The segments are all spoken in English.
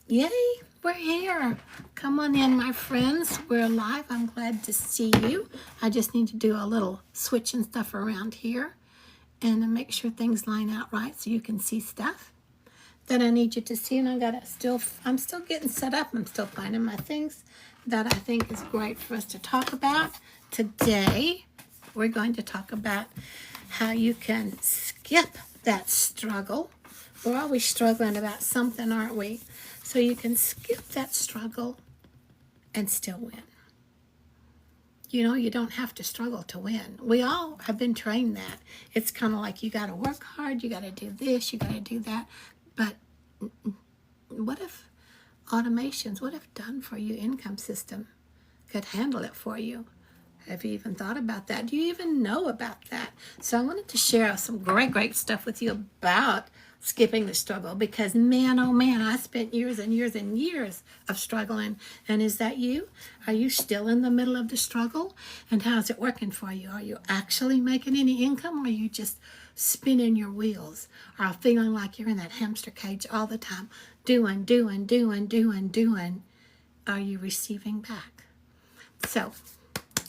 Yay, we're here. Come on in, my friends. We're live. I'm glad to see you. I just need to do a little switching stuff around here and to make sure things line out right so you can see stuff that I need you to see. And I'm still getting set up. I'm still finding my things that I think is great for us to talk about. Today, we're going to talk about how you can skip that struggle. We're always struggling about something, aren't we? So you can skip that struggle and still win. You know, you don't have to struggle to win. We all have been trained that. It's kind of like you got to work hard, you got to do this, you got to do that. But what if automations, what if done for you income system could handle it for you? Have you even thought about that? Do you even know about that? So I wanted to share some great stuff with you about skipping the struggle, because man, oh man, I spent years and years and years of struggling. And is that you? Are you still in the middle of the struggle? And how's it working for you? Are you actually making any income, or are you just spinning your wheels, or feeling like you're in that hamster cage all the time, doing? Are you receiving back? So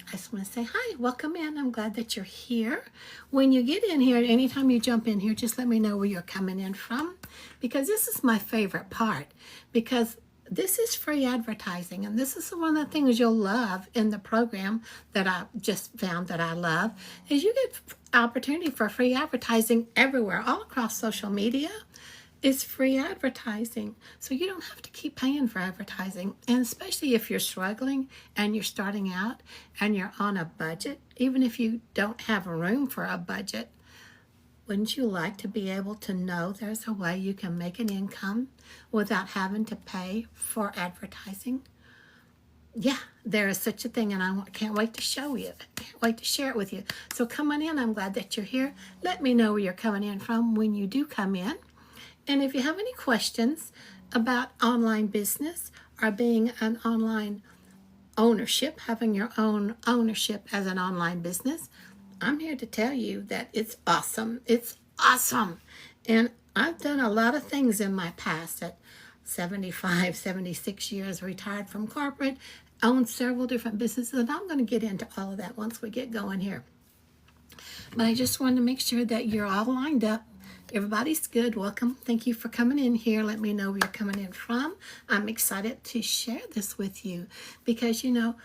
I just want to say hi, welcome in. I'm glad that you're here. When you get in here, anytime you jump in here, just let me know where you're coming in from, because this is my favorite part, because this is free advertising, and this is one of the things you'll love in the program that I just found that I love, is you get opportunity for free advertising everywhere, all across social media. It's free advertising, so you don't have to keep paying for advertising. And especially if you're struggling and you're starting out and you're on a budget, even if you don't have room for a budget, wouldn't you like to be able to know there's a way you can make an income without having to pay for advertising? Yeah, there is such a thing, and I can't wait to show you. I can't wait to share it with you. So come on in. I'm glad that you're here. Let me know where you're coming in from when you do come in. And if you have any questions about online business or being an online ownership, having your own ownership as an online business, I'm here to tell you that it's awesome. It's awesome. And I've done a lot of things in my past at 75, 76 years, retired from corporate, owned several different businesses, and I'm going to get into all of that once we get going here. But I just wanted to make sure that you're all lined up. Everybody's good. Welcome. Thank you for coming in here. Let me know where you're coming in from. I'm excited to share this with you because, you know,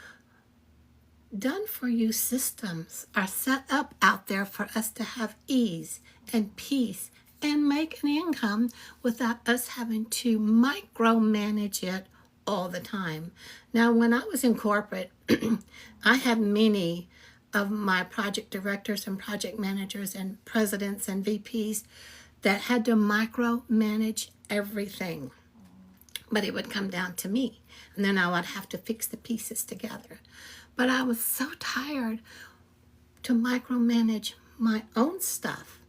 done for you systems are set up out there for us to have ease and peace and make an income without us having to micromanage it all the time. Now, when I was in corporate, I had many of my project directors and project managers and presidents and VPs that had to micromanage everything. But it would come down to me, and then I would have to fix the pieces together. But I was so tired to micromanage my own stuff.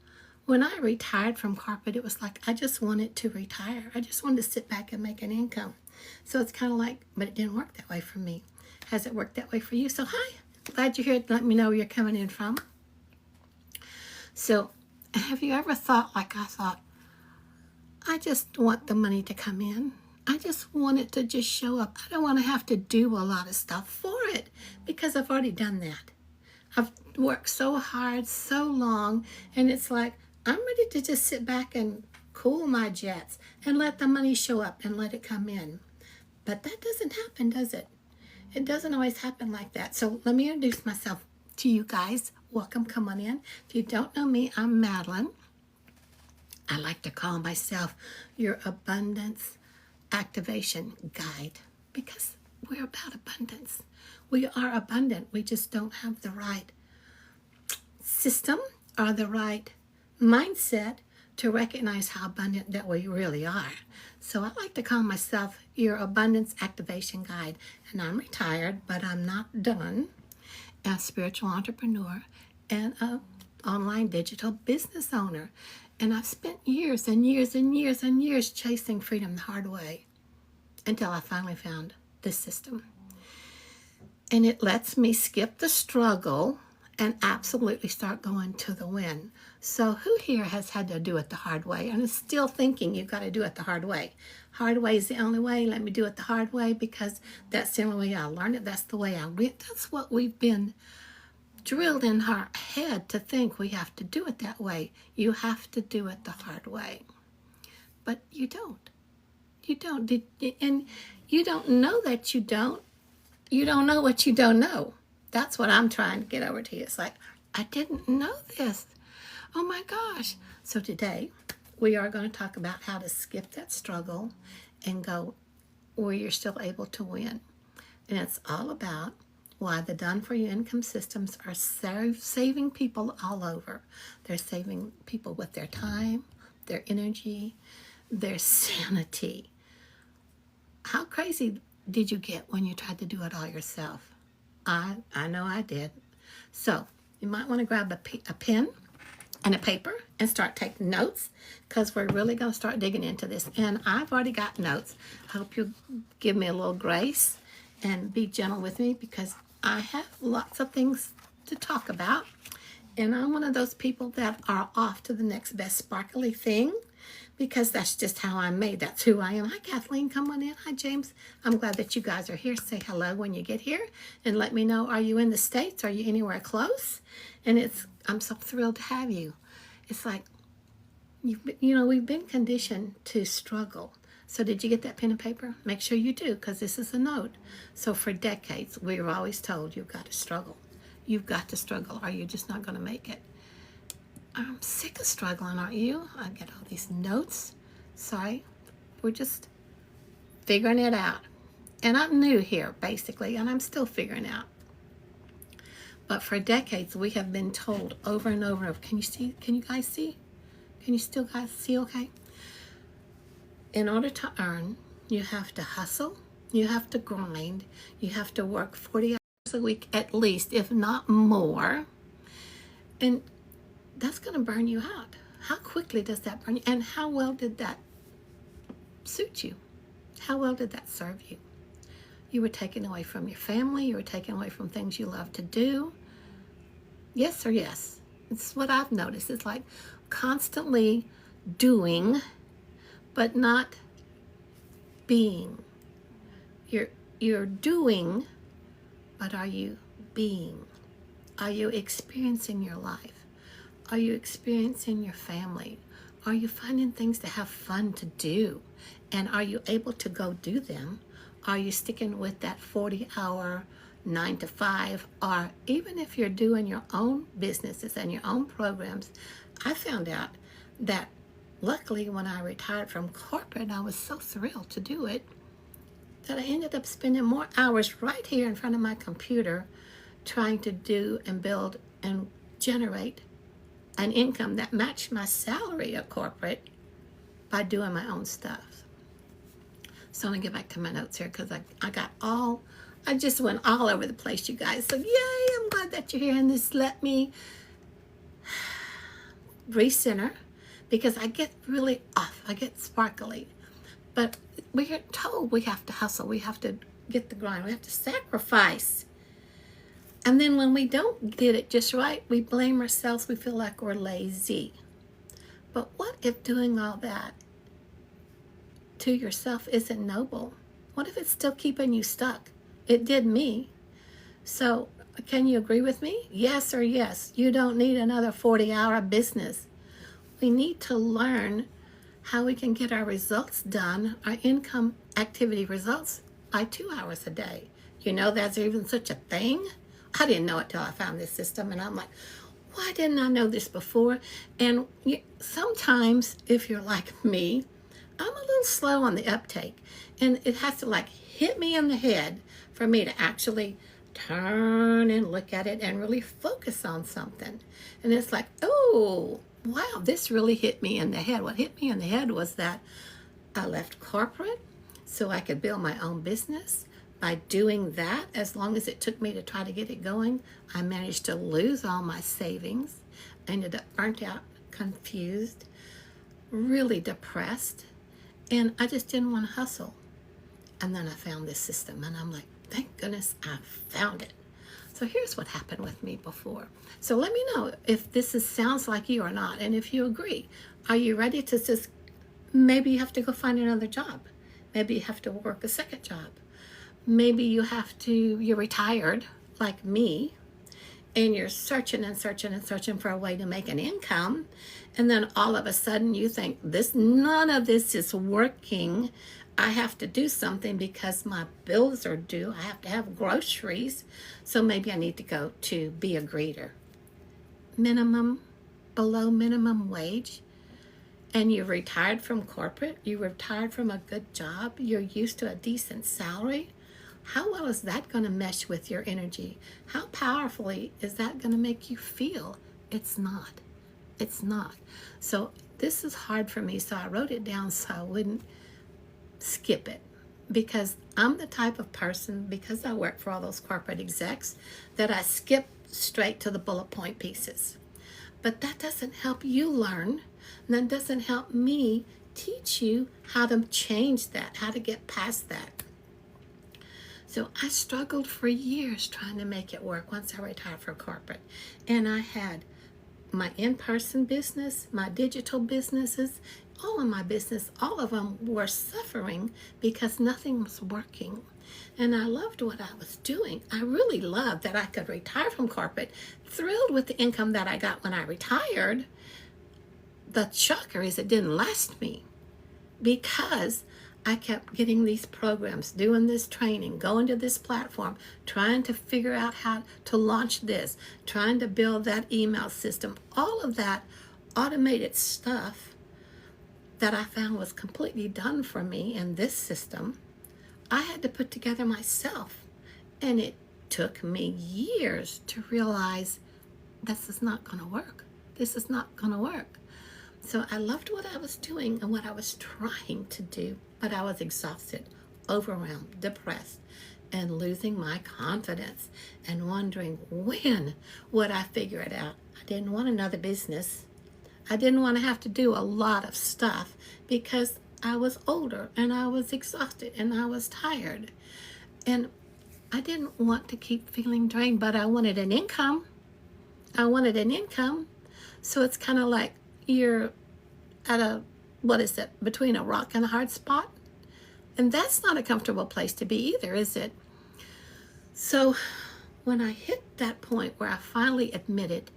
When I retired from corporate, it was like I just wanted to retire. I just wanted to sit back and make an income. So it's kind of like, but it didn't work that way for me. Has it worked that way for you? So hi, glad you're here. Let me know where you're coming in from. So have you ever thought like I thought, I just want the money to come in. I just want it to just show up. I don't want to have to do a lot of stuff for it because I've already done that. I've worked so hard, so long, and it's like I'm ready to just sit back and cool my jets and let the money show up and let it come in. But that doesn't happen, does it? It doesn't always happen like that. So let me introduce myself to you guys. Welcome, come on in. If you don't know me, I'm Madeline. I like to call myself your abundance activation guide because we're about abundance. We are abundant. We just don't have the right system or the right mindset to recognize how abundant that we really are. So I like to call myself your abundance activation guide. And I'm retired, but I'm not done. A spiritual entrepreneur and an online digital business owner. And I've spent years and years and years and years chasing freedom the hard way until I finally found this system. And it lets me skip the struggle and absolutely start going to the win. So who here has had to do it the hard way and is still thinking you've got to do it the hard way? Hard way is the only way. Let me do it the hard way because that's the only way I learned it. That's the way I went. That's what we've been drilled in our head to think we have to do it that way. You have to do it the hard way. But you don't. You don't. And you don't know that you don't. You don't know what you don't know. That's what I'm trying to get over to you. It's like, I didn't know this. Oh my gosh. So today, we are going to talk about how to skip that struggle and go where you're still able to win. And it's all about why the done-for-you income systems are saving people all over. They're saving people with their time, their energy, their sanity. How crazy did you get when you tried to do it all yourself? I know I did. So you might want to grab a pen and a paper and start taking notes because we're really going to start digging into this. And I've already got notes. I hope you'll give me a little grace and be gentle with me because I have lots of things to talk about. And I'm one of those people that are off to the next best sparkly thing because that's just how I'm made. That's who I am. Hi, Kathleen. Come on in. Hi, James. I'm glad that you guys are here. Say hello when you get here and let me know, are you in the States? Are you anywhere close? And I'm so thrilled to have you. It's like, we've been conditioned to struggle. So did you get that pen and paper? Make sure you do because this is a note. So for decades, we were always told you've got to struggle. You've got to struggle or you're just not going to make it. I'm sick of struggling, aren't you? I get all these notes. Sorry. We're just figuring it out. And I'm new here, basically, and I'm still figuring out. But for decades, we have been told over and over, can you see? Can you guys see? Can you still guys see okay? In order to earn, you have to hustle, you have to grind, you have to work 40 hours a week at least, if not more. And that's going to burn you out. How quickly does that burn you? And how well did that suit you? How well did that serve you? You were taken away from your family. You were taken away from things you love to do. Yes or yes? It's what I've noticed. It's like constantly doing, but not being. You're doing, but are you being? Are you experiencing your life? Are you experiencing your family? Are you finding things to have fun to do? And are you able to go do them? Are you sticking with that 40-hour 9 to 5? Or even if you're doing your own businesses and your own programs, I found out that luckily when I retired from corporate, I was so thrilled to do it that I ended up spending more hours right here in front of my computer trying to do and build and generate an income that matched my salary at corporate by doing my own stuff. So I'm going to get back to my notes here because I just went all over the place, you guys. So yay, I'm glad that you're here. And this let me recenter because I get really off. I get sparkly. But we're told we have to hustle. We have to get the grind. We have to sacrifice. And then when we don't get it just right, we blame ourselves. We feel like we're lazy. But what if doing all that to yourself isn't noble? What if it's still keeping you stuck? It did me. So can you agree with me? Yes or yes. You don't need another 40-hour business. We need to learn how we can get our results done, our income activity results, by 2 hours a day. You know there's even such a thing? I didn't know it till I found this system, and I'm like, why didn't I know this before? And sometimes, if you're like me, I'm a little slow on the uptake, and it has to like hit me in the head for me to actually turn and look at it and really focus on something. And it's like, oh, wow, this really hit me in the head. What hit me in the head was that I left corporate so I could build my own business. By doing that, as long as it took me to try to get it going, I managed to lose all my savings. I ended up burnt out, confused, really depressed, and I just didn't want to hustle. And then I found this system, and I'm like, thank goodness I found it. So here's what happened with me before. So let me know if sounds like you or not, and if you agree. Are you ready to just, maybe you have to go find another job. Maybe you have to work a second job. Maybe you're retired like me, and you're searching and searching and searching for a way to make an income, and then all of a sudden you think, none of this is working. I have to do something because my bills are due. I have to have groceries. So maybe I need to go to be a greeter. Below minimum wage. And you're retired from corporate. You're retired from a good job. You're used to a decent salary. How well is that going to mesh with your energy? How powerfully is that going to make you feel? It's not. It's not. So this is hard for me. So I wrote it down so I wouldn't skip it, because I'm the type of person, because I work for all those corporate execs, that I skip straight to the bullet point pieces. But that doesn't help you learn, and that doesn't help me teach you how to change that, how to get past that. So I struggled for years trying to make it work once I retired from corporate. And I had my in-person business, my digital businesses, all of my business, all of them were suffering because nothing was working. And I loved what I was doing. I really loved that I could retire from corporate, thrilled with the income that I got when I retired. The shocker is it didn't last me, because I kept getting these programs, doing this training, going to this platform, trying to figure out how to launch this, trying to build that email system, all of that automated stuff that I found was completely done for me in this system. I had to put together myself. And it took me years to realize this is not going to work. This is not going to work. So I loved what I was doing and what I was trying to do, but I was exhausted, overwhelmed, depressed, and losing my confidence and wondering, when would I figure it out? I didn't want another business. I didn't want to have to do a lot of stuff because I was older and I was exhausted and I was tired. And I didn't want to keep feeling drained, but I wanted an income. I wanted an income. So it's kind of like you're at between a rock and a hard spot. And that's not a comfortable place to be either, is it? So when I hit that point where I finally admitted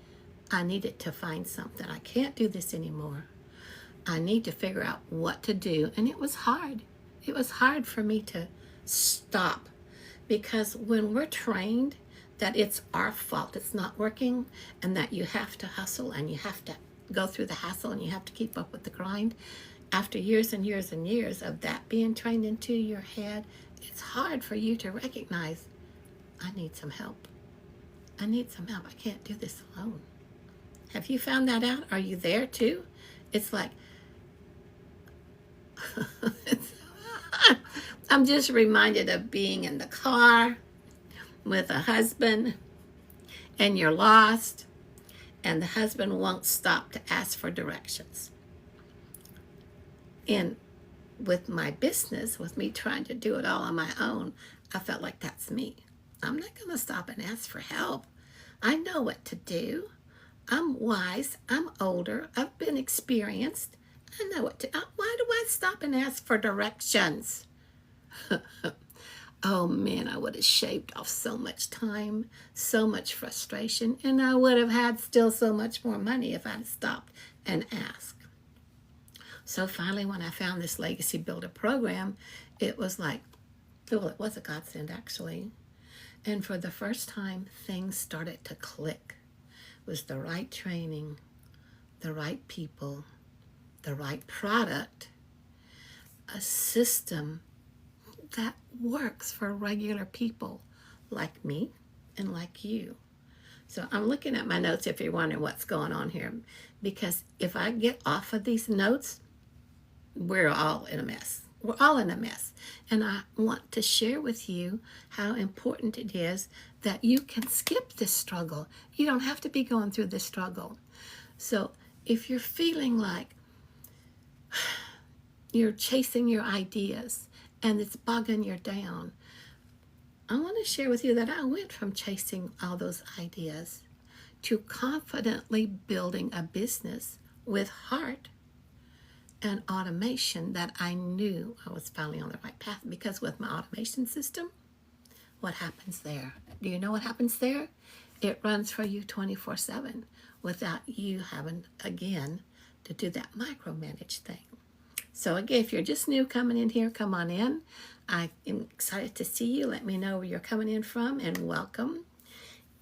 I needed to find something, I can't do this anymore, I need to figure out what to do. And it was hard. It was hard for me to stop, because when we're trained that it's our fault it's not working, and that you have to hustle and you have to go through the hassle and you have to keep up with the grind, after years and years and years of that being trained into your head, it's hard for you to recognize, I need some help. I need some help. I can't do this alone. Have you found that out? Are you there too? It's like, I'm just reminded of being in the car with a husband, and you're lost, and the husband won't stop to ask for directions. And with my business, with me trying to do it all on my own, I felt like that's me. I'm not going to stop and ask for help. I know what to do. I'm wise. I'm older. I've been experienced. I know what to do. Why do I stop and ask for directions? Oh man, I would have shaved off so much time, so much frustration, and I would have had still so much more money if I'd stopped and asked. So finally, when I found this Legacy Builder program, it was like, well, it was a godsend actually. And for the first time, things started to click. It was the right training, the right people, the right product, a system that works for regular people like me and like you. So I'm looking at my notes if you're wondering what's going on here, because if I get off of these notes, we're all in a mess. We're all in a mess. And I want to share with you how important it is that you can skip this struggle. You don't have to be going through this struggle. So if you're feeling like you're chasing your ideas and it's bogging you down, I want to share with you that I went from chasing all those ideas to confidently building a business with heart and automation that I knew I was finally on the right path. Because with my automation system, what happens there? Do you know what happens there? It runs for you 24/7 without you having, again, to do that micromanage thing. So again, if you're just new coming in here, come on in. I am excited to see you. Let me know where you're coming in from, and welcome.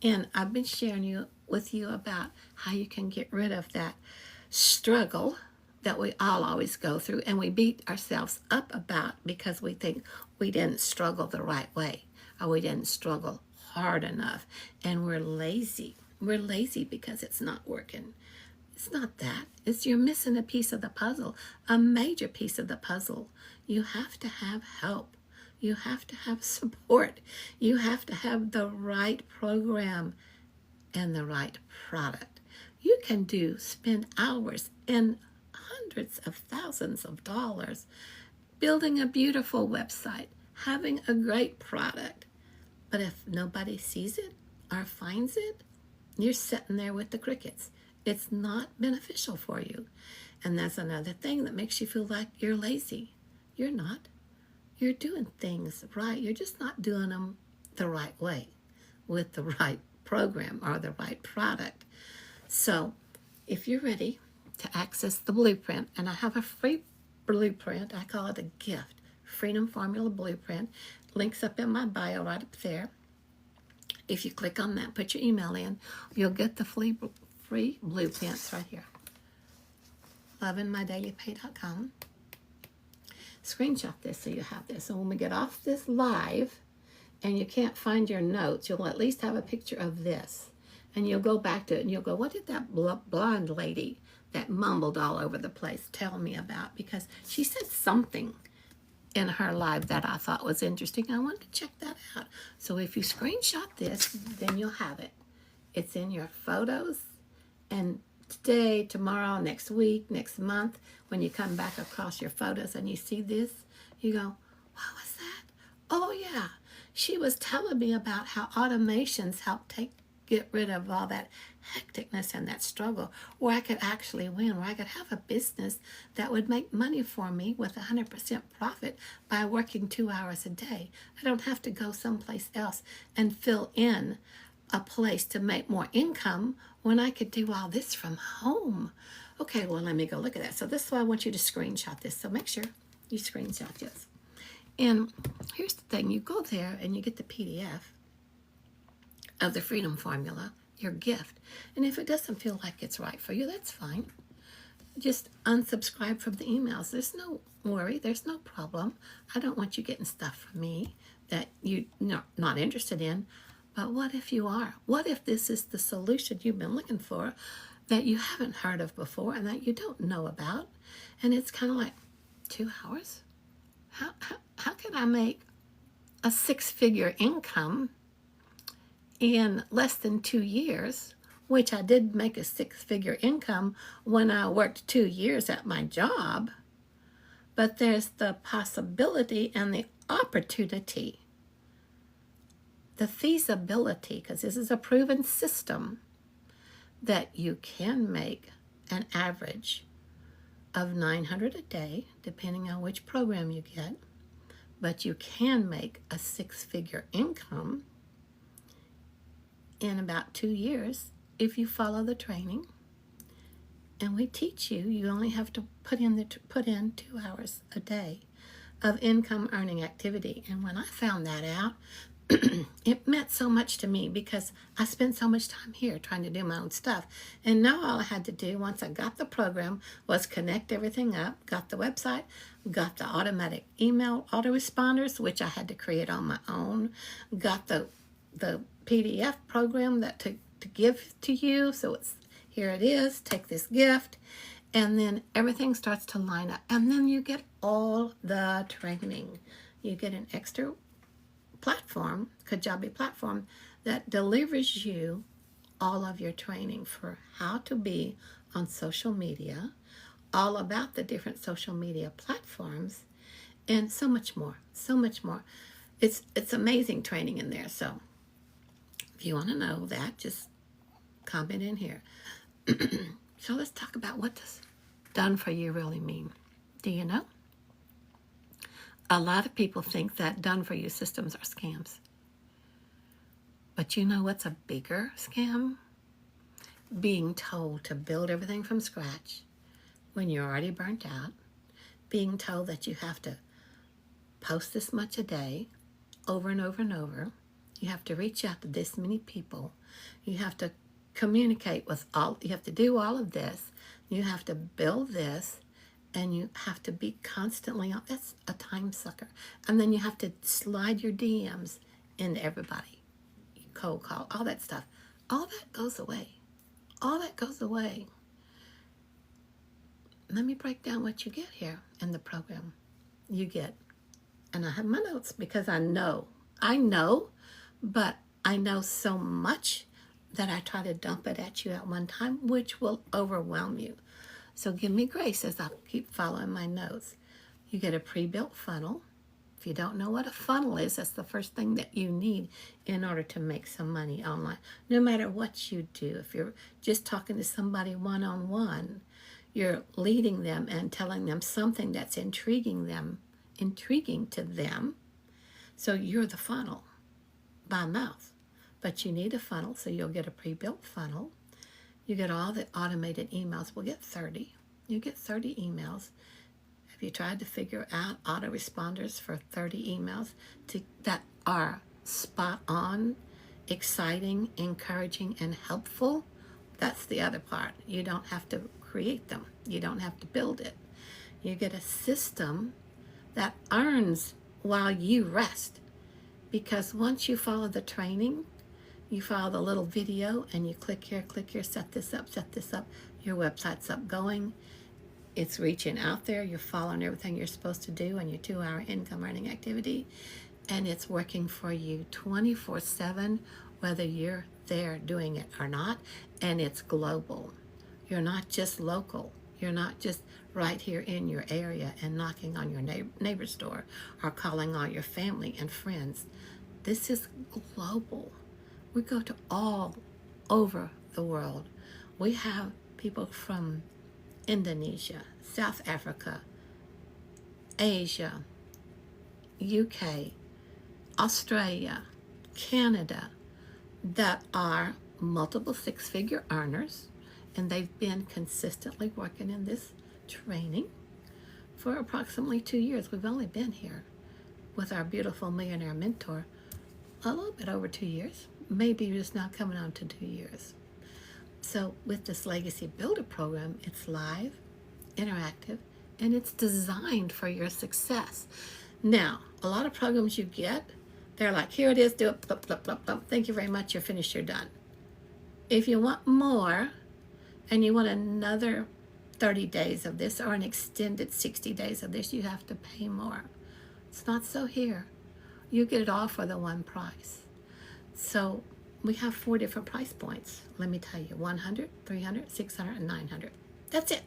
And I've been sharing with you about how you can get rid of that struggle that we all always go through, and we beat ourselves up about because we think we didn't struggle the right way, or we didn't struggle hard enough, and we're lazy. We're lazy because it's not working. It's not that. It's you're missing a piece of the puzzle, a major piece of the puzzle. You have to have help. You have to have support. You have to have the right program and the right product. You can spend hours and hundreds of thousands of dollars building a beautiful website, having a great product. But if nobody sees it or finds it, you're sitting there with the crickets. It's not beneficial for you. And that's another thing that makes you feel like you're lazy. You're not. You're doing things right. You're just not doing them the right way with the right program or the right product. So if you're ready to access the blueprint, and I have a free blueprint, I call it a gift, Freedom Formula Blueprint. Links up in my bio right up there. If you click on that, put your email in, you'll get the free blueprints right here. lovingmydailypay.com. Screenshot this so you have this. So when we get off this live and you can't find your notes, you'll at least have a picture of this. And you'll go back to it and you'll go, what did that blonde lady that mumbled all over the place tell me about? Because she said something in her live that I thought was interesting. I wanted to check that out. So if you screenshot this, then you'll have it. It's in your photos. And today, tomorrow, next week, next month, when you come back across your photos and you see this, you go, what was that? Oh yeah, she was telling me about how automations help get rid of all that hecticness and that struggle, where I could actually win, where I could have a business that would make money for me with 100% profit by working 2 hours a day. I don't have to go someplace else and fill in a place to make more income when I could do all this from home. Okay, well, let me go look at that. So this is why I want you to screenshot this. So make sure you screenshot this. And here's the thing. You go there and you get the PDF of the Freedom Formula, your gift. And if it doesn't feel like it's right for you, that's fine. Just unsubscribe from the emails. There's no worry. There's no problem. I don't want you getting stuff from me that you're not interested in. But what if you are? What if this is the solution you've been looking for that you haven't heard of before and that you don't know about? And it's kind of like, 2 hours? How can I make a 6-figure income in less than 2 years, which I did make a 6-figure income when I worked 2 years at my job? But there's the possibility and the opportunity, the feasibility, because this is a proven system, that you can make an average of $900 a day, depending on which program you get, but you can make a 6-figure income in about 2 years if you follow the training. And we teach you only have to put in 2 hours a day of income earning activity. And when I found that out, it meant so much to me because I spent so much time here trying to do my own stuff. And now all I had to do once I got the program was connect everything up, got the website, got the automatic email autoresponders, which I had to create on my own, got the PDF program that to give to you. So here it is, take this gift, and then everything starts to line up. And then you get all the training. You get an extra platform, Kajabi platform, that delivers you all of your training for how to be on social media, all about the different social media platforms, and so much more, so much more. it's amazing training in there. So if you want to know that, just comment in here. So let's talk about what does done for you really mean. Do you know? A lot of people think that done for you systems are scams. But you know what's a bigger scam? Being told to build everything from scratch when you're already burnt out. Being told that you have to post this much a day over and over and over. You have to reach out to this many people. You have to communicate with you have to do all of this. You have to build this, and you have to be constantly on. That's a time sucker. And then you have to slide your DMs into everybody. Cold call, all that stuff. All that goes away. All that goes away. Let me break down what you get here in the program. You get, and I have my notes because I know, but I know so much that I try to dump it at you at one time, which will overwhelm you. So give me grace as I keep following my notes. You get a pre-built funnel. If you don't know what a funnel is, that's the first thing that you need in order to make some money online. No matter what you do, if you're just talking to somebody one-on-one, you're leading them and telling them something that's intriguing to them. So you're the funnel by mouth. But you need a funnel, so you'll get a pre-built funnel. You get all the automated emails. We'll get 30. You get 30 emails. Have you tried to figure out autoresponders for 30 emails that are spot on, exciting, encouraging, and helpful? That's the other part. You don't have to create them. You don't have to build it. You get a system that earns while you rest. Because once you follow the training, you follow the little video and you click here, set this up, your website's up going. It's reaching out there. You're following everything you're supposed to do on your 2-hour income earning activity. And it's working for you 24/7, whether you're there doing it or not. And it's global. You're not just local. You're not just right here in your area and knocking on your neighbor's door or calling all your family and friends. This is global. We go to all over the world. We have people from Indonesia, South Africa, Asia, UK, Australia, Canada, that are multiple six-figure earners, and they've been consistently working in this training for approximately 2 years. We've only been here with our beautiful millionaire mentor a little bit over 2 years. Maybe just now coming on to 2 years. So with this Legacy Builder program, it's live, interactive, and it's designed for your success. Now, a lot of programs you get, they're like, here it is, do it, blip, blip, blip, blip. Thank you very much, you're finished, you're done. If you want more, and you want another 30 days of this, or an extended 60 days of this, you have to pay more. It's not so here. You get it all for the one price. So we have 4 different price points. Let me tell you, 100, 300, 600, and 900. That's it.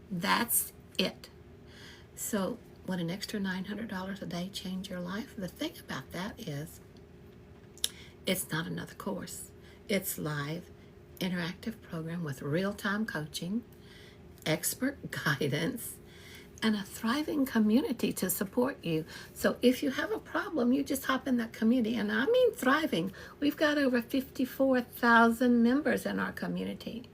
That's it. So would an extra $900 a day change your life? The thing about that is it's not another course. It's live, interactive program with real-time coaching, expert guidance, and a thriving community to support you. So if you have a problem, you just hop in that community. And I mean thriving. We've got over 54,000 members in our community.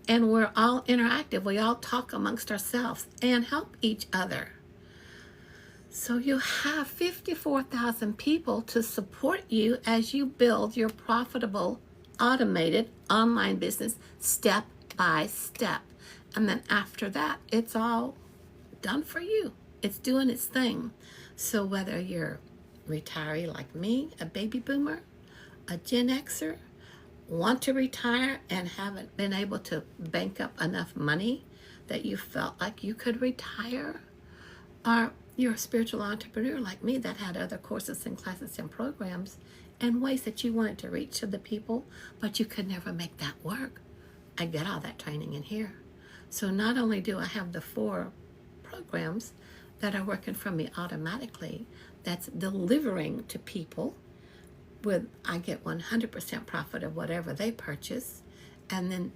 And we're all interactive. We all talk amongst ourselves and help each other. So you have 54,000 people to support you as you build your profitable, automated online business step by step. And then after that, it's all done for you. It's doing its thing. So whether you're retiree like me, a baby boomer, a Gen Xer, want to retire and haven't been able to bank up enough money that you felt like you could retire, or you're a spiritual entrepreneur like me that had other courses and classes and programs and ways that you wanted to reach to the people, but you could never make that work. I get all that training in here. So not only do I have the 4 programs that are working for me automatically, that's delivering to people with, I get 100% profit of whatever they purchase, and then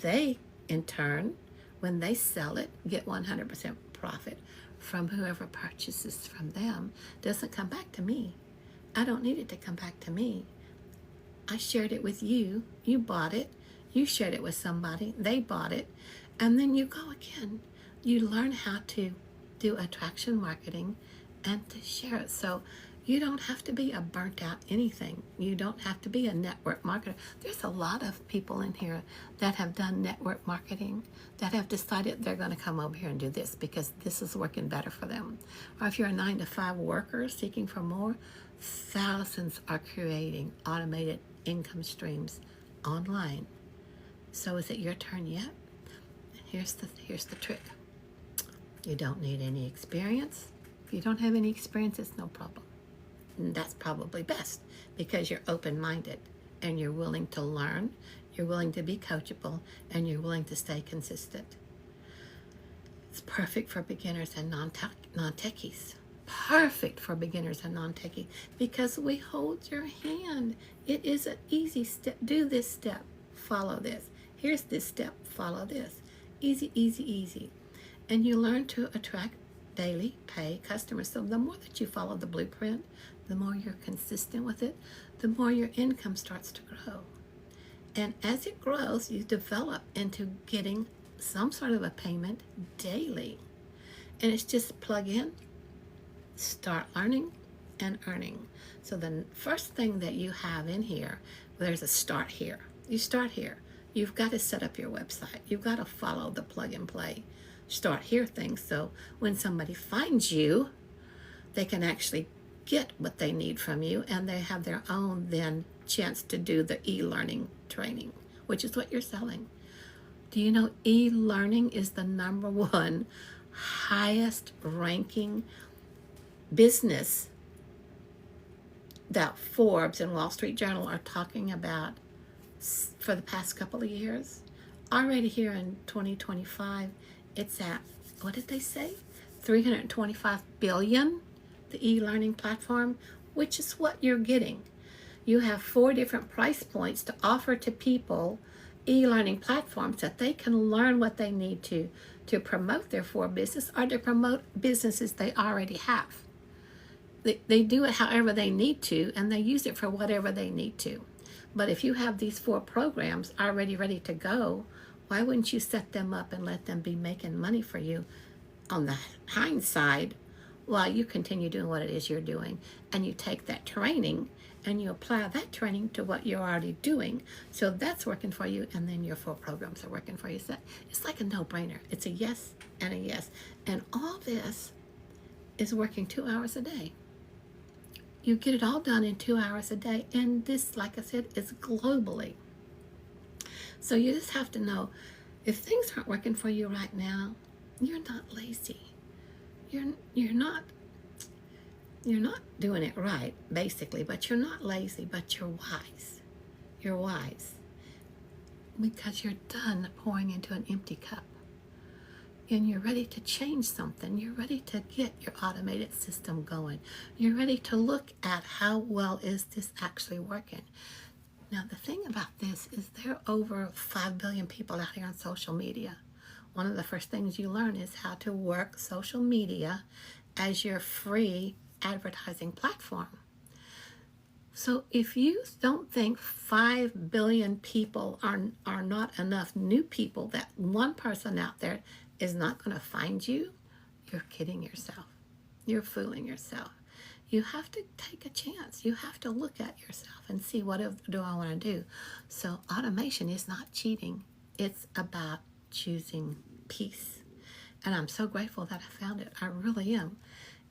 they in turn, when they sell it, get 100% profit from whoever purchases from them. Doesn't come back to me. I don't need it to come back to me. I shared it with you. You bought it. You shared it with somebody. They bought it. And then you go again. You learn how to do attraction marketing and to share it. So you don't have to be a burnt out anything. You don't have to be a network marketer. There's a lot of people in here that have done network marketing, that have decided they're going to come over here and do this because this is working better for them. Or if you're a 9-to-5 worker seeking for more, thousands are creating automated income streams online. So is it your turn yet? Here's the trick. You don't need any experience. If you don't have any experience, it's no problem. And that's probably best because you're open-minded and you're willing to learn, you're willing to be coachable, and you're willing to stay consistent. It's perfect for beginners and non-techies. Perfect for beginners and non-techies because we hold your hand. It is an easy step. Do this step. Follow this. Here's this step. Follow this. Easy, easy, easy. And you learn to attract daily pay customers. So the more that you follow the blueprint, the more you're consistent with it, the more your income starts to grow. And as it grows, you develop into getting some sort of a payment daily. And it's just plug in, start learning, and earning. So the first thing that you have in here, there's a start here. You start here. You've got to set up your website. You've got to follow the plug and play start here thing. So when somebody finds you, they can actually get what they need from you, and they have their own then chance to do the e-learning training, which is what you're selling. Do you know e-learning is the #1 highest ranking business that Forbes and Wall Street Journal are talking about for the past couple of years? Already here in 2025, it's at, what did they say? 325 billion, the e-learning platform, which is what you're getting. You have 4 different price points to offer to people e-learning platforms that they can learn what they need to promote their business or to promote businesses they already have. They do it however they need to, and they use it for whatever they need to. But if you have these 4 programs already ready to go, why wouldn't you set them up and let them be making money for you on the hindsight while you continue doing what it is you're doing? And you take that training and you apply that training to what you're already doing. So that's working for you, and then your 4 programs are working for you. So it's like a no-brainer. It's a yes and a yes. And all this is working 2 hours a day. You get it all done in 2 hours a day. And this, like I said, is globally. So you just have to know, if things aren't working for you right now, you're not lazy. You're not doing it right, basically, but you're not lazy, but you're wise. You're wise because you're done pouring into an empty cup. And you're ready to change something. You're ready to get your automated system going. You're ready to look at how well is this actually working. Now, the thing about this is there are over 5 billion people out here on social media. One of the first things you learn is how to work social media as your free advertising platform. So if you don't think 5 billion people are not enough new people, that one person out there is not going to find you, you're kidding yourself. You're fooling yourself. You have to take a chance. You have to look at yourself and see, what do I want to do? So automation is not cheating. It's about choosing peace. And I'm so grateful that I found it. I really am.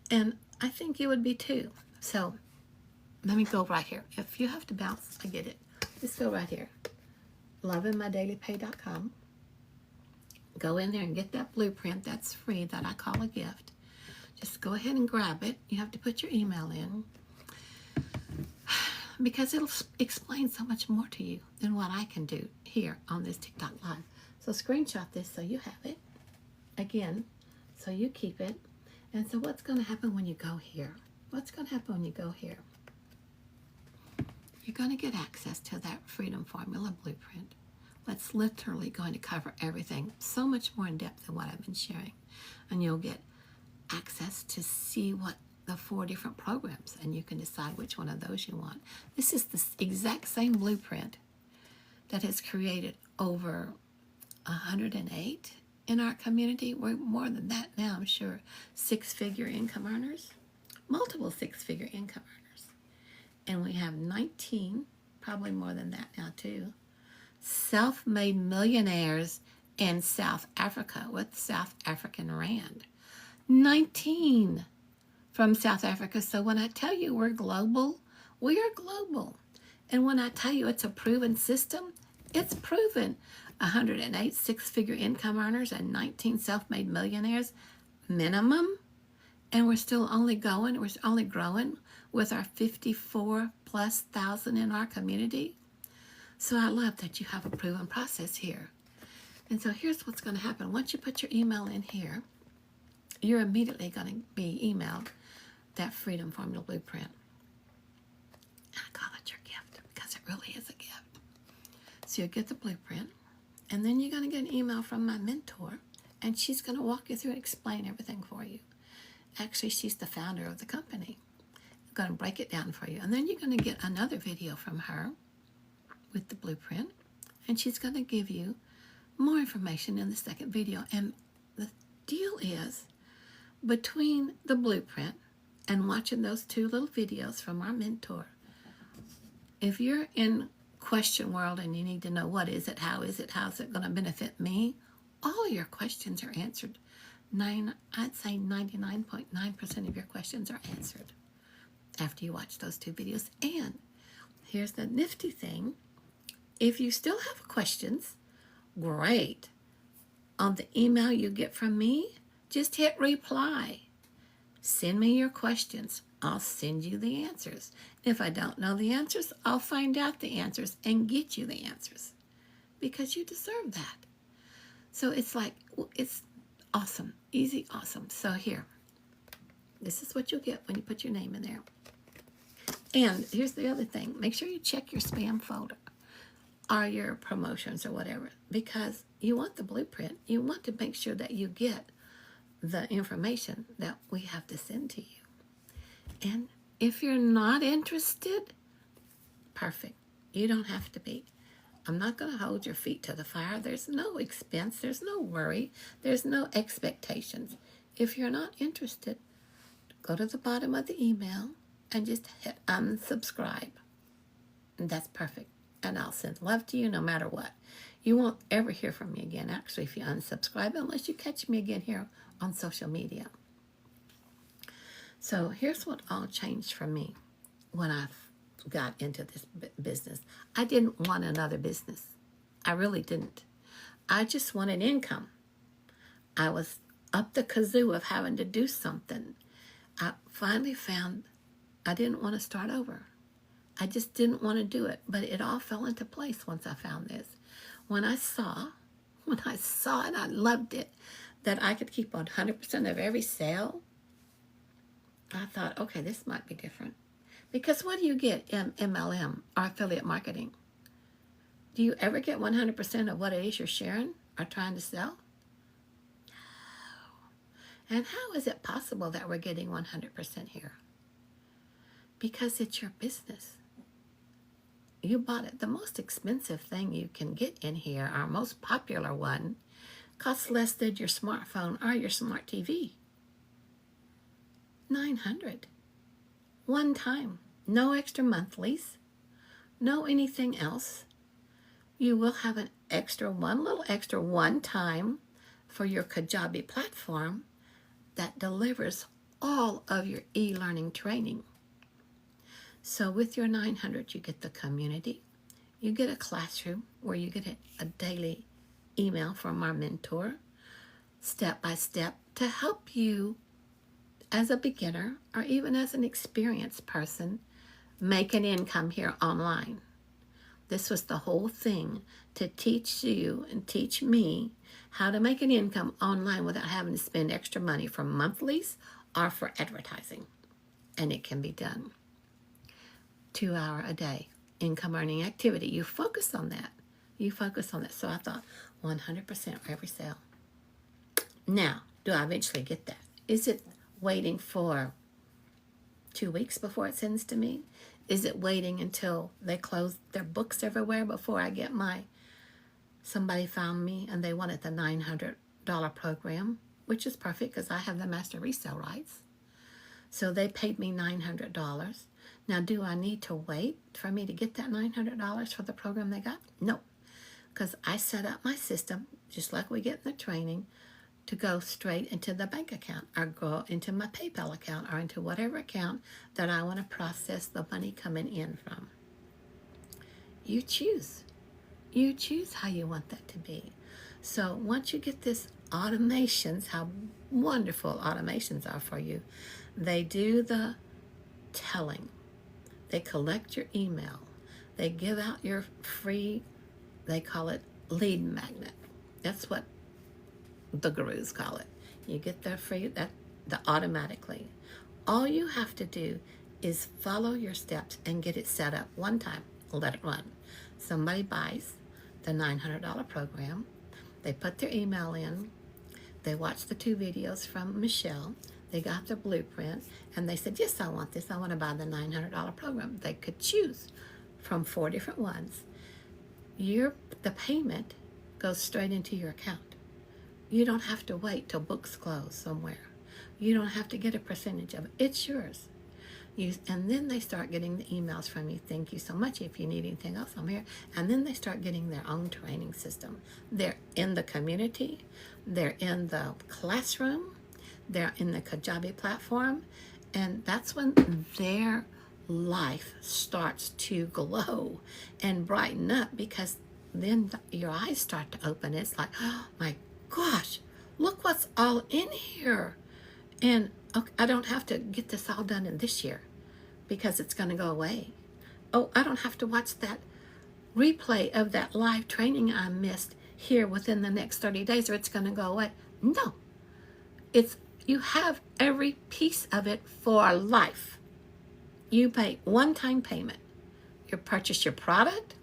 And I think you would be too. So let me go right here. If you have to bounce, I get it. Just go right here. lovingmydailypay.com. Go in there and get that blueprint that's free, that I call a gift. Just go ahead and grab it. You have to put your email in because it'll explain so much more to you than what I can do here on this TikTok Live. So screenshot this so you have it. Again, so you keep it. And so what's going to happen when you go here? What's going to happen when you go here? You're going to get access to that Freedom Formula Blueprint. That's literally going to cover everything so much more in depth than what I've been sharing. And you'll get access to see what the 4 different programs, and you can decide which one of those you want. This is the exact same blueprint that has created over 108 in our community. We're more than that now, I'm sure. 6-figure income earners, multiple 6-figure income earners. And we have 19, probably more than that now too, self-made millionaires in South Africa with South African Rand. 19 from South Africa. So when I tell you we're global, we are global. And when I tell you it's a proven system, it's proven. 108 6-figure income earners and 19 self-made millionaires minimum. And we're still only going, we're only growing with our 54,000+ in our community. So I love that you have a proven process here. And so here's what's going to happen. Once you put your email in here, you're immediately going to be emailed that Freedom Formula Blueprint. I call it your gift because it really is a gift. So you'll get the blueprint, and then you're going to get an email from my mentor, and she's going to walk you through and explain everything for you. Actually, she's the founder of the company. I'm going to break it down for you. And then you're going to get another video from her with the blueprint, and she's going to give you more information in the second video. And the deal is, between the blueprint and watching those 2 little videos from our mentor, if you're in question world and you need to know what is it, how's it going to benefit me, all your questions are answered. I'd say 99.9% of your questions are answered after you watch those 2 videos. And here's the nifty thing. If you still have questions, great. On the email you get from me, just hit reply. Send me your questions. I'll send you the answers. If I don't know the answers, I'll find out the answers and get you the answers because you deserve that. So it's awesome, easy, awesome. So here, this is what you'll get when you put your name in there. And here's the other thing. Make sure you check your spam folder or your promotions or whatever, because you want the blueprint. You want to make sure that you get the information that we have to send to you. And if you're not interested, perfect. You don't have to be. I'm not going to hold your feet to the fire. There's no expense. There's no worry. There's no expectations. If you're not interested, go to the bottom of the email and just hit unsubscribe. And that's perfect. And I'll send love to you no matter what. You won't ever hear from me again, actually, if you unsubscribe, unless you catch me again here on social media. So here's what all changed for me when I got into this business. I didn't want another business. I really didn't. I just wanted income. I was up the kazoo of having to do something. I finally found I didn't want to start over. I just didn't want to do it, but it all fell into place once I found this. When I saw and I loved it, that I could keep 100% of every sale, I thought, okay, this might be different. Because what do you get in MLM or affiliate marketing? Do you ever get 100% of what it is you're sharing or trying to sell? No. And how is it possible that we're getting 100% here? Because it's your business. You bought it. The most expensive thing you can get in here, our most popular one, costs less than your smartphone or your smart TV. $900. One time. No extra monthlies. No anything else. You will have an extra, one little extra one time for your Kajabi platform that delivers all of your e-learning training. So with your $900, you get the community. You get a classroom where you get a daily email from our mentor, step by step, to help you as a beginner or even as an experienced person make an income here online. This was the whole thing, to teach you and teach me how to make an income online without having to spend extra money for monthlies are for advertising, and it can be done. 2 hour a day income earning activity. You focus on that. You focus on that. So I thought 100% for every sale. Now, do I eventually get that? Is it waiting for 2 weeks before it sends to me? Is it waiting until they close their books everywhere before I get my, somebody found me and they wanted the $900 program, which is perfect because I have the master resale rights. So they paid me $900. Now, do I need to wait for me to get that $900 for the program they got? No, because I set up my system, just like we get in the training, to go straight into the bank account or go into my PayPal account or into whatever account that I want to process the money coming in from. You choose. You choose how you want that to be. So once you get this automations, how wonderful automations are for you, they do the telling. They collect your email. They give out your free, they call it lead magnet. That's what the gurus call it. You get the free, the automatically. All you have to do is follow your steps and get it set up one time. Let it run. Somebody buys the $900 program. They put their email in. They watched the 2 videos from Michelle. They got the blueprint, and they said, yes, I want this. I want to buy the $900 program. They could choose from 4 different ones. The payment goes straight into your account. You don't have to wait till books close somewhere. You don't have to get a percentage of it. It's yours. And then they start getting the emails from you. Thank you so much. If you need anything else, I'm here. And then they start getting their own training system. They're in the community. They're in the classroom. They're in the Kajabi platform. And that's when their life starts to glow and brighten up, because then your eyes start to open. It's like, oh my gosh, look what's all in here. And okay, I don't have to get this all done in this year because it's going to go away. Oh, I don't have to watch that replay of that live training I missed here within the next 30 days or it's going to go away. No, you have every piece of it for life. You pay one-time payment. You purchase your product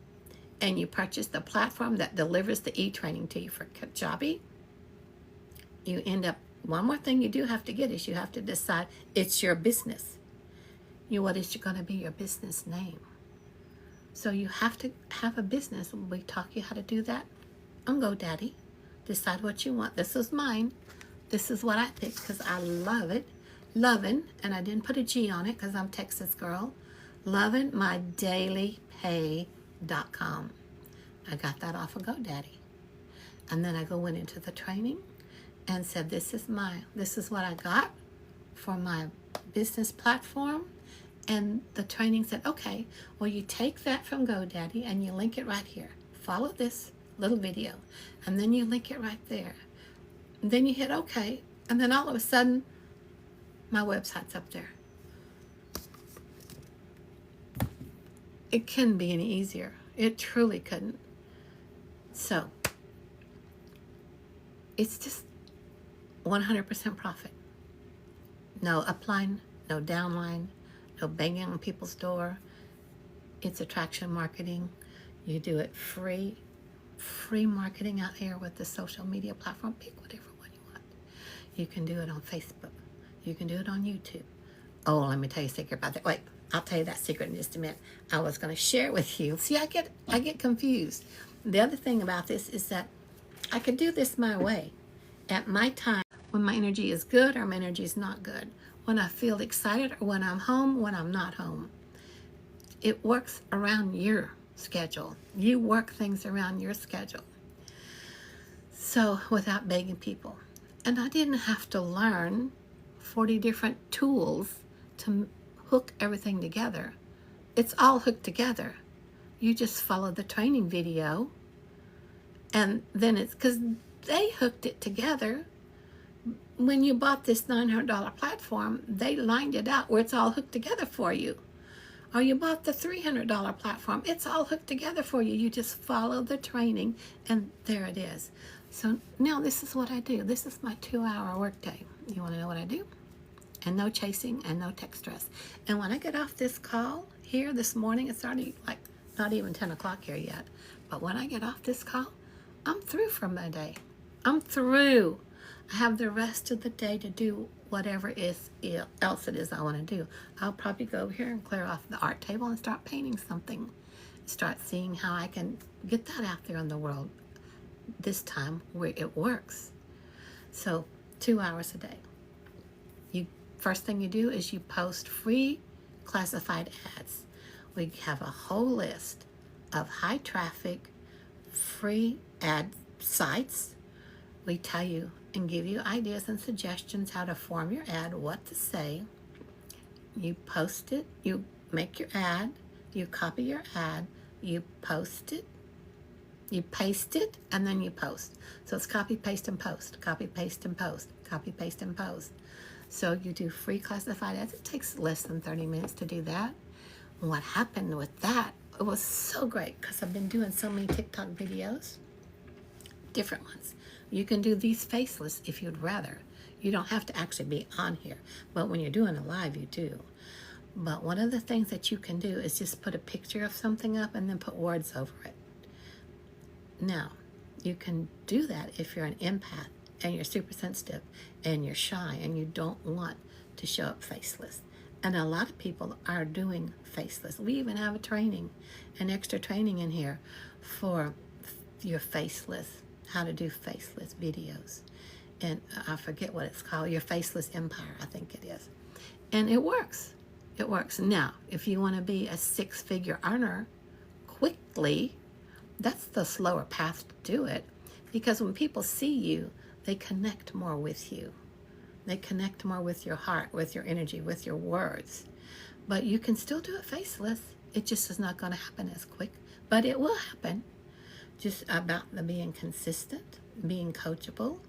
and you purchase the platform that delivers the e-training to you for Kajabi. You end up, one more thing you do have to get is you have to decide it's your business. What is going to be your business name? So you have to have a business. We taught you how to do that on GoDaddy. Decide what you want. This is mine. This is what I picked because I love it. Lovin', and I didn't put a G on it because I'm Texas girl. LovinMyDailyPay.com. I got that off of GoDaddy. And then I went into the training and said, this is what I got for my business platform. And the training said, okay, well, you take that from GoDaddy and you link it right here. Follow this little video. And then you link it right there. And then you hit okay. And then all of a sudden, my website's up there. It couldn't be any easier. It truly couldn't. So, it's just 100% profit. No upline, no downline, no banging on people's door. It's attraction marketing. You do it free marketing out here with the social media platform. Pick whatever one you want. You can do it on Facebook. You can do it on YouTube. Oh, let me tell you a secret about that. Wait, I'll tell you that secret in just a minute. I was going to share it with you. See, I get confused. The other thing about this is that I could do this my way, at my time, when my energy is good or my energy is not good, when I feel excited or when I'm home, when I'm not home. It works around your schedule. You work things around your schedule. So without begging people. And I didn't have to learn 40 different tools to hook everything together. It's all hooked together. You just follow the training video, and then it's because they hooked it together. When you bought this $900 platform, they lined it out where it's all hooked together for you. Or you bought the $300 platform, it's all hooked together for you. You just follow the training, and there it is. So now this is what I do. This is my 2-hour workday. You want to know what I do? and no chasing and no tech stress. And when I get off this call here this morning, it's already like not even 10 o'clock here yet. But when I get off this call, I'm through for my day. I'm through. I have the rest of the day to do whatever else it is I want to do. I'll probably go over here and clear off the art table and start painting something. Start seeing how I can get that out there in the world this time where it works. So 2 hours a day. First thing you do is you post free classified ads. We have a whole list of high traffic, free ad sites. We tell you and give you ideas and suggestions how to form your ad, what to say. You post it, you make your ad, you copy your ad, you post it, you paste it, and then you post. So it's copy, paste, and post, copy, paste, and post, copy, paste, and post. So you do free classified ads. It takes less than 30 minutes to do that. What happened with that, it was so great because I've been doing so many TikTok videos, different ones. You can do these faceless if you'd rather. You don't have to actually be on here. But when you're doing a live, you do. But one of the things that you can do is just put a picture of something up and then put words over it. Now, you can do that if you're an empath and you're super sensitive and you're shy and you don't want to show up faceless. And a lot of people are doing faceless. We even have a training, an extra training in here for your faceless, how to do faceless videos. And I forget what it's called, your faceless empire, I think it is. And it works. It works. Now, if you want to be a 6-figure earner quickly, that's the slower path to do it. Because when people see you, they connect more with you. They connect more with your heart, with your energy, with your words. But you can still do it faceless. It just is not going to happen as quick. But it will happen. Just about the being consistent, being coachable,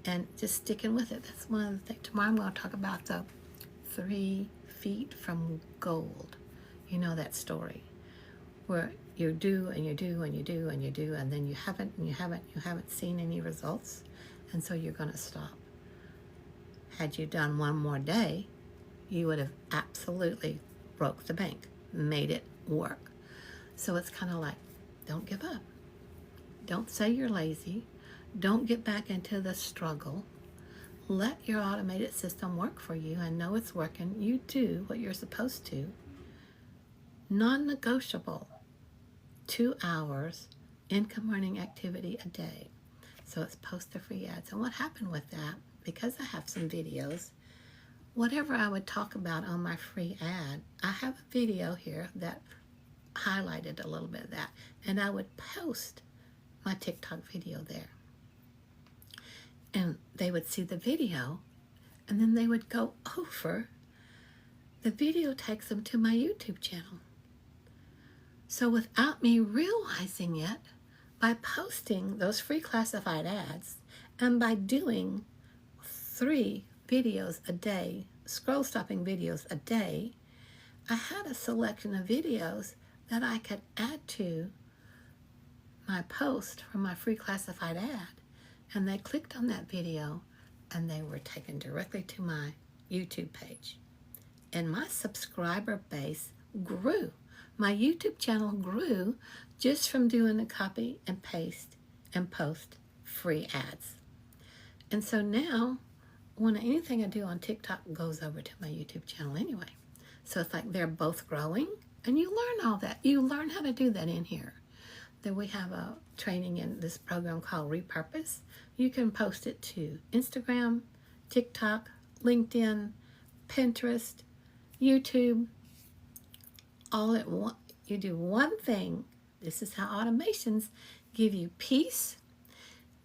and just sticking with it. That's one of the things. Tomorrow I'm going to talk about the 3 feet from gold. You know that story where you do and you do and you do and you do, and then you haven't seen any results, and so you're going to stop. Had you done one more day, you would have absolutely broke the bank, made it work. So it's kind of like, don't give up. Don't say you're lazy. Don't get back into the struggle. Let your automated system work for you and know it's working. You do what you're supposed to. Non-negotiable. 2 hours income earning activity a day. So it's post the free ads. And what happened with that, because I have some videos, whatever I would talk about on my free ad, I have a video here that highlighted a little bit of that. And I would post my TikTok video there. And they would see the video, and then they would go over. The video takes them to my YouTube channel. So without me realizing it, by posting those free classified ads, and by doing 3 videos a day, scroll stopping videos a day, I had a selection of videos that I could add to my post from my free classified ad. And they clicked on that video and they were taken directly to my YouTube page. And my subscriber base grew. My YouTube channel grew just from doing the copy and paste and post free ads. And so now, when anything I do on TikTok goes over to my YouTube channel anyway. So it's like they're both growing, and you learn all that. You learn how to do that in here. Then we have a training in this program called Repurpose. You can post it to Instagram, TikTok, LinkedIn, Pinterest, YouTube, all at once. You do one thing. This is how automations give you peace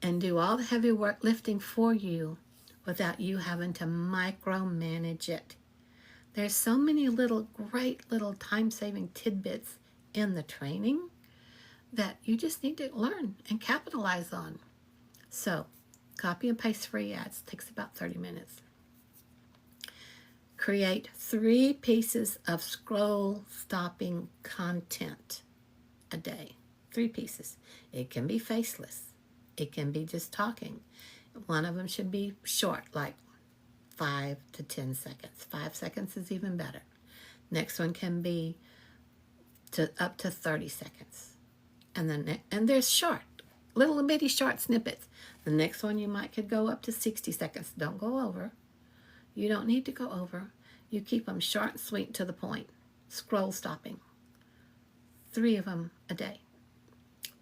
and do all the heavy work lifting for you without you having to micromanage it. There's so many great little time-saving tidbits in the training that you just need to learn and capitalize on. So, copy and paste free ads. Takes about 30 minutes. Create 3 pieces of scroll-stopping content a day. 3 pieces. It can be faceless. It can be just talking. One of them should be short, like 5 to 10 seconds. 5 seconds is even better. Next one can be up to 30 seconds. And there's short, little bitty short snippets. The next one could go up to 60 seconds. Don't go over. You don't need to go over. You keep them short and sweet to the point. Scroll stopping. 3 of them a day.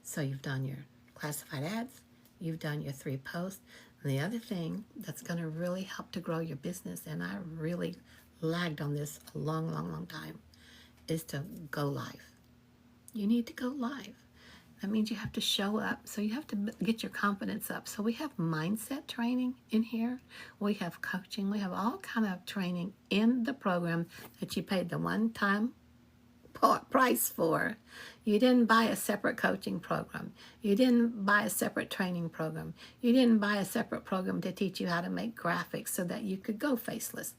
So you've done your classified ads. You've done your 3 posts. And the other thing that's going to really help to grow your business, and I really lagged on this a long, long, long time, is to go live. You need to go live. That means you have to show up. So you have to get your confidence up. So we have mindset training in here. We have coaching. We have all kind of training in the program that you paid the one-time price for. You didn't buy a separate coaching program. You didn't buy a separate training program. You didn't buy a separate program to teach you how to make graphics so that you could go faceless.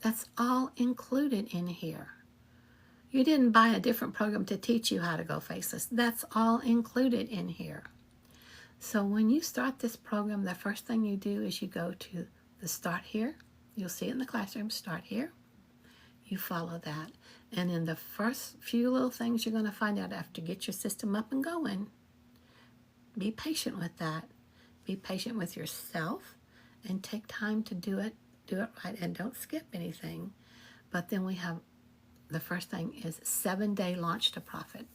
That's all included in here. You didn't buy a different program to teach you how to go faceless. That's all included in here. So when you start this program, the first thing you do is you go to the start here. You'll see it in the classroom, start here. You follow that. And in the first few little things you're going to find out after you get your system up and going, be patient with that. Be patient with yourself and take time to do it right, and don't skip anything. But then we have, the first thing is 7-day launch to profit.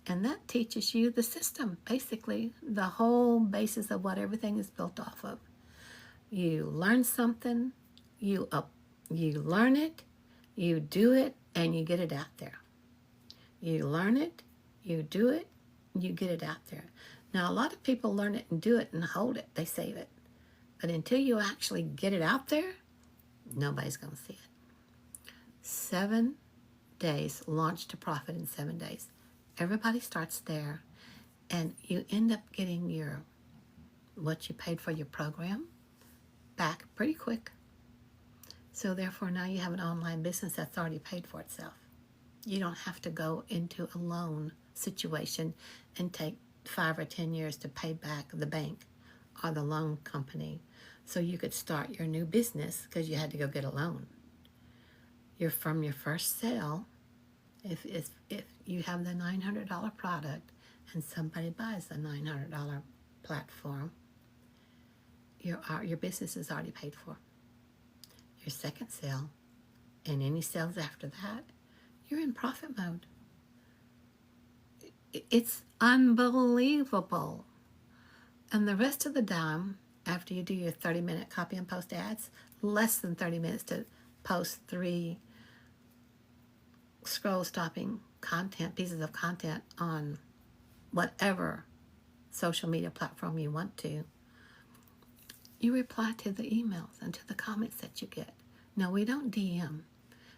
And that teaches you the system, basically the whole basis of what everything is built off of. You learn something, you learn it, you do it, and you get it out there. You learn it, you do it, you get it out there. Now, a lot of people learn it and do it and hold it. They save it. But until you actually get it out there, nobody's going to see it. 7 days, launch to profit in 7 days. Everybody starts there, and you end up getting what you paid for your program back pretty quick. So therefore, now you have an online business that's already paid for itself. You don't have to go into a loan situation and take 5 or 10 years to pay back the bank or the loan company. So you could start your new business because you had to go get a loan. You're from your first sale. If you have the $900 product and somebody buys the $900 platform, your business is already paid for. Your second sale and any sales after that, you're in profit mode. It's unbelievable. And the rest of the time, after you do your 30-minute copy and post ads, less than 30 minutes to post 3 scroll-stopping pieces of content on whatever social media platform you want to, you reply to the emails and to the comments that you get. No, we don't DM,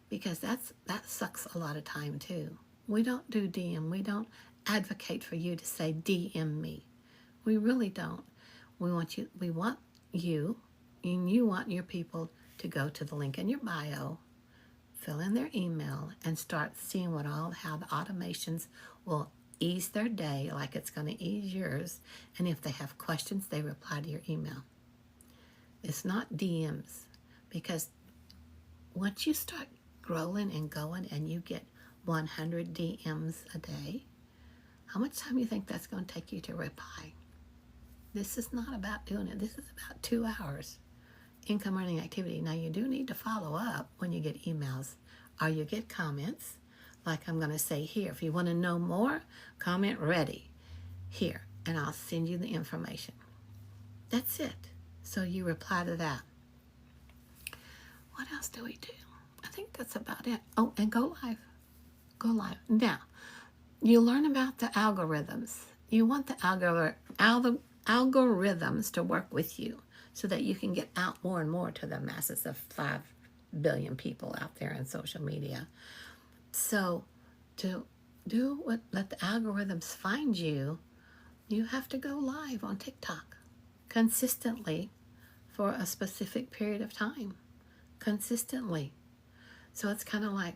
because that sucks a lot of time too. We don't do DM. We don't advocate for you to say DM me. We really don't. We want you, and you want your people to go to the link in your bio, fill in their email, and start seeing how the automations will ease their day like it's going to ease yours. And if they have questions, they reply to your email. It's not DMs, because once you start growing and going and you get 100 DMs a day, how much time do you think that's going to take you to reply? This is not about doing it. This is about 2 hours income earning activity. Now, you do need to follow up when you get emails or you get comments, like I'm going to say here. If you want to know more, comment ready here, and I'll send you the information. That's it. So you reply to that. What else do we do? I think that's about it. Oh, and go live. Go live. Now, you learn about the algorithms. You want the algorithms to work with you so that you can get out more and more to the masses of 5 billion people out there in social media. So to let the algorithms find you, you have to go live on TikTok consistently for a specific period of time. Consistently. So it's kind of like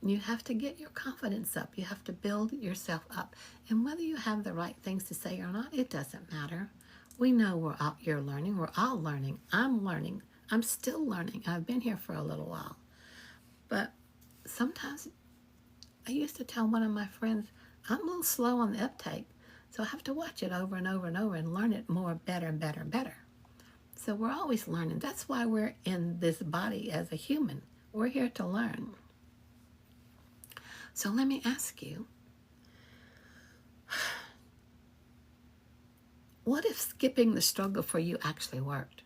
you have to get your confidence up. You have to build yourself up. And whether you have the right things to say or not, it doesn't matter. We know you're learning. We're all learning. I'm learning. I'm still learning. I've been here for a little while. But sometimes I used to tell one of my friends, I'm a little slow on the uptake. So I have to watch it over and over and over and learn it more, better and better and better. So we're always learning. That's why we're in this body as a human. We're here to learn. So let me ask you, what if skipping the struggle for you actually worked?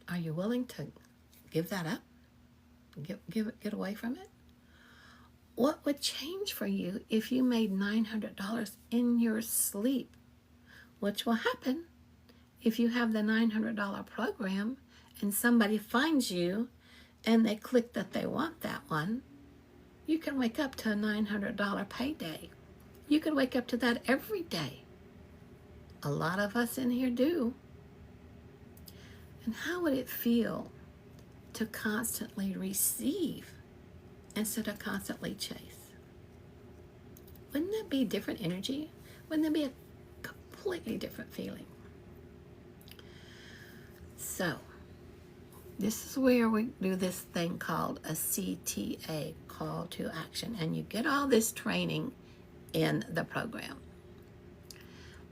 Are you willing to give that up? Get away from it? What would change for you if you made $900 in your sleep? Which will happen if you have the $900 program and somebody finds you and they click that they want that one. You can wake up to a $900 payday. You can wake up to that every day. A lot of us in here do. And how would it feel to constantly receive instead of constantly chase? Wouldn't that be different energy? Wouldn't that be a completely different feeling? So, this is where we do this thing called a CTA, call to action, and you get all this training in the program.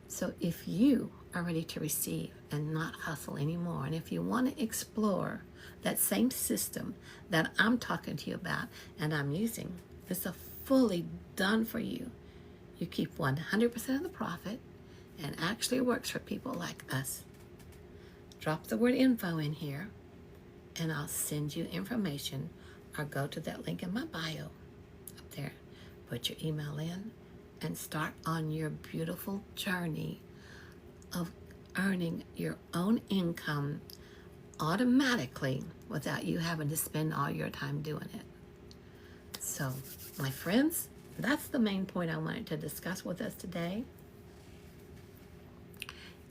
So if you are ready to receive and not hustle anymore, and if you want to explore that same system that I'm talking to you about and I'm using, it's a fully done for you. You keep 100% of the profit and actually works for people like us. Drop the word info in here and I'll send you information, or go to that link in my bio up there, put your email in, and start on your beautiful journey of earning your own income automatically without you having to spend all your time doing it. So, my friends, that's the main point I wanted to discuss with us today.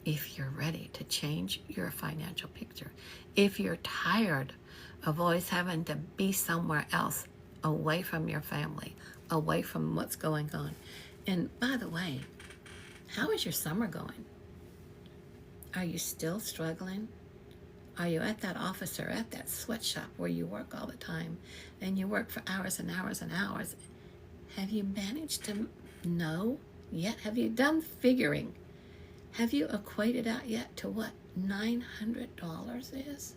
If you're ready to change your financial picture, if you're tired of always having to be somewhere else, away from your family, away from what's going on. And by the way, how is your summer going? Are you still struggling? Are you at that office or at that sweatshop where you work all the time and you work for hours and hours and hours? Have you managed to know yet? Have you done figuring? Have you equated out yet to what $900 is?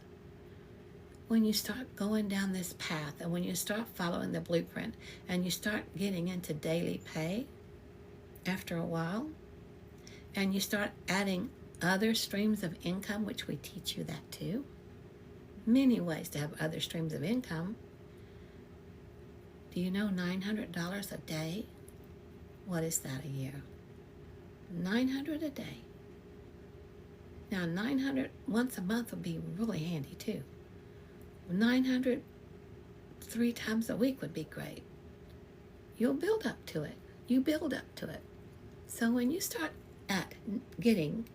When you start going down this path and when you start following the blueprint and you start getting into daily pay after a while, and you start adding other streams of income, which we teach you that too. Many ways to have other streams of income. Do you know $900 a day? What is that a year? $900 a day. Now, $900 once a month would be really handy too. $900 3 times a week would be great. You'll build up to it. You build up to it. So when you start at getting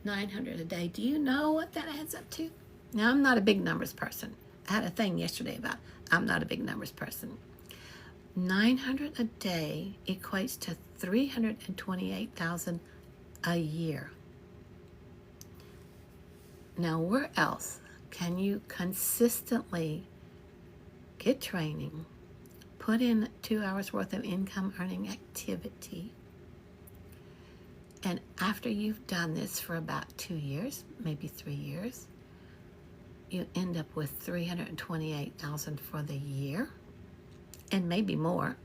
$900 a day, do you know what that adds up to? Now, I'm not a big numbers person. I had a thing yesterday about I'm not a big numbers person. $900 a day equates to $328,000 a year. Now, where else can you consistently get training, put in 2 hours worth of income earning activity, and after you've done this for about 2 years, maybe 3 years, you end up with $328,000 for the year, and maybe more.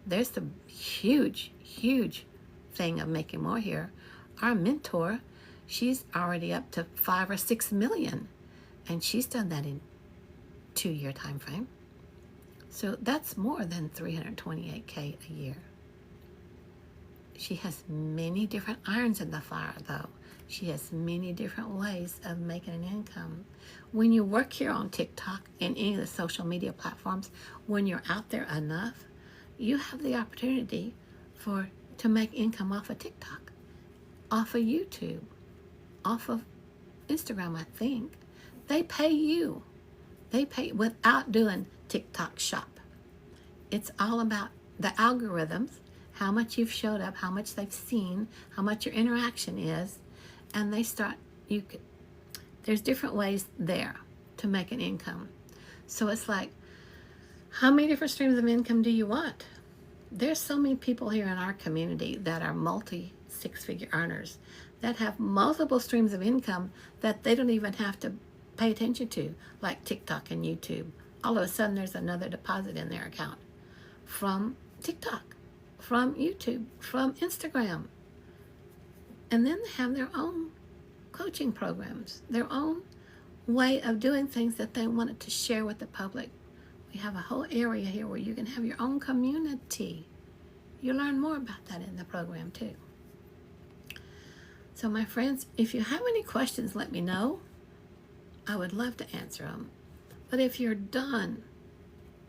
There's the huge, huge thing of making more here. Our mentor, she's already up to 5 or 6 million, and she's done that in 2-year time frame. So that's more than $328K a year. She has many different irons in the fire, though. She has many different ways of making an income. When you work here on TikTok and any of the social media platforms, when you're out there enough, you have the opportunity to make income off of TikTok, off of YouTube, off of Instagram, I think. They pay you. They pay without doing TikTok shop. It's all about the algorithms how much you've showed up, how much they've seen, how much your interaction is, and they start, there's different ways there to make an income. So it's like, how many different streams of income do you want? There's so many people here in our community that are multi-six-figure earners that have multiple streams of income that they don't even have to pay attention to, like TikTok and YouTube. All of a sudden, there's another deposit in their account from TikTok, from YouTube, from Instagram. And then they have their own coaching programs, their own way of doing things that they wanted to share with the public. We have a whole area here where you can have your own community. You learn more about that in the program too. So my friends, if you have any questions, let me know. I would love to answer them. But if you're done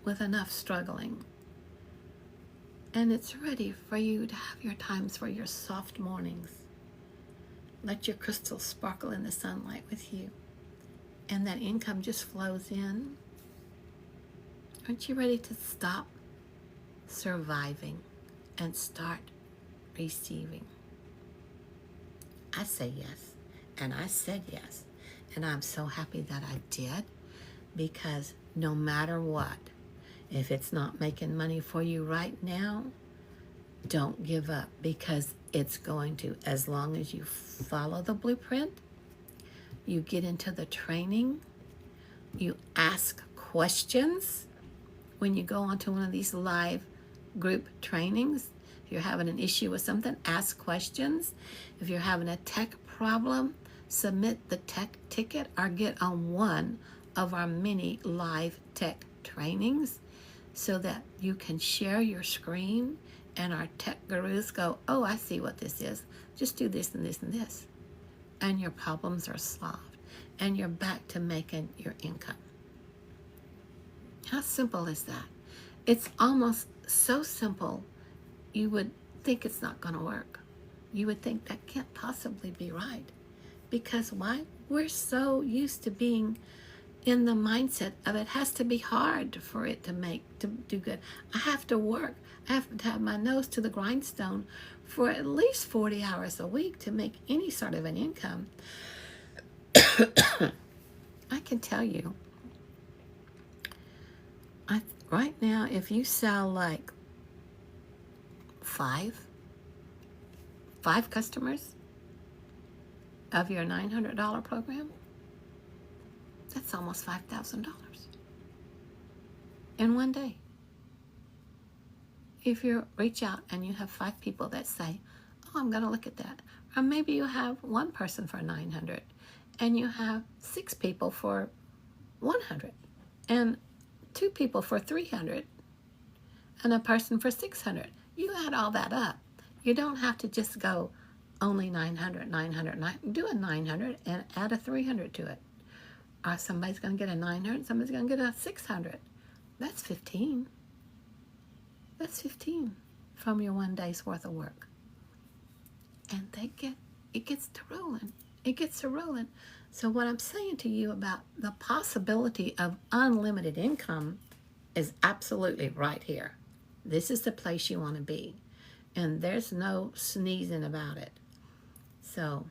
with enough struggling and it's ready for you to have your times for your soft mornings, let your crystals sparkle in the sunlight with you, and that income just flows in, aren't you ready to stop surviving and start receiving? I say yes, and I said yes, and I'm so happy that I did, because no matter what, if it's not making money for you right now, don't give up, because it's going to, as long as you follow the blueprint, you get into the training, you ask questions. When you go onto one of these live group trainings, if you're having an issue with something, ask questions. If you're having a tech problem, submit the tech ticket or get on one of our many live tech trainings so that you can share your screen and our tech gurus go, oh, I see what this is. Just do this and this and this. And your problems are solved. And you're back to making your income. How simple is that? It's almost so simple, you would think it's not going to work. You would think that can't possibly be right. Because why? We're so used to being in the mindset of it has to be hard for it to do good. I have to work. I have to have my nose to the grindstone for at least 40 hours a week to make any sort of an income. I can tell you, right now, if you sell like five customers of your $900 program, that's almost $5,000 in one day. If you reach out and you have 5 people that say, oh, I'm going to look at that. Or maybe you have one person for 900 and you have 6 people for 100 and 2 people for 300 and a person for 600. You add all that up. You don't have to just go only 900. Do a 900 and add a 300 to it. Or somebody's going to get a 900, somebody's going to get a 600. That's 15. That's 15 from your one day's worth of work. And it gets to rolling. It gets to rolling. So what I'm saying to you about the possibility of unlimited income is absolutely right here. This is the place you want to be. And there's no sneezing about it. So,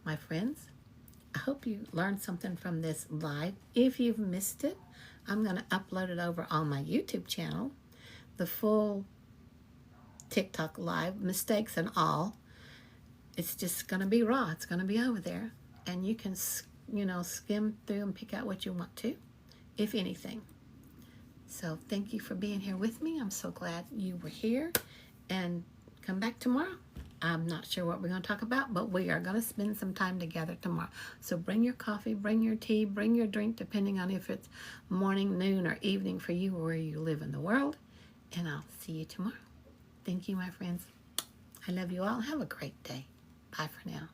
my friends, I hope you learned something from this live. If you've missed it, I'm going to upload it over on my YouTube channel. The full TikTok live, mistakes and all. It's just going to be raw. It's going to be over there. And you can, skim through and pick out what you want to, if anything. So thank you for being here with me. I'm so glad you were here. And come back tomorrow. I'm not sure what we're going to talk about, but we are going to spend some time together tomorrow. So bring your coffee, bring your tea, bring your drink, depending on if it's morning, noon, or evening for you or where you live in the world. And I'll see you tomorrow. Thank you, my friends. I love you all. Have a great day. Bye for now.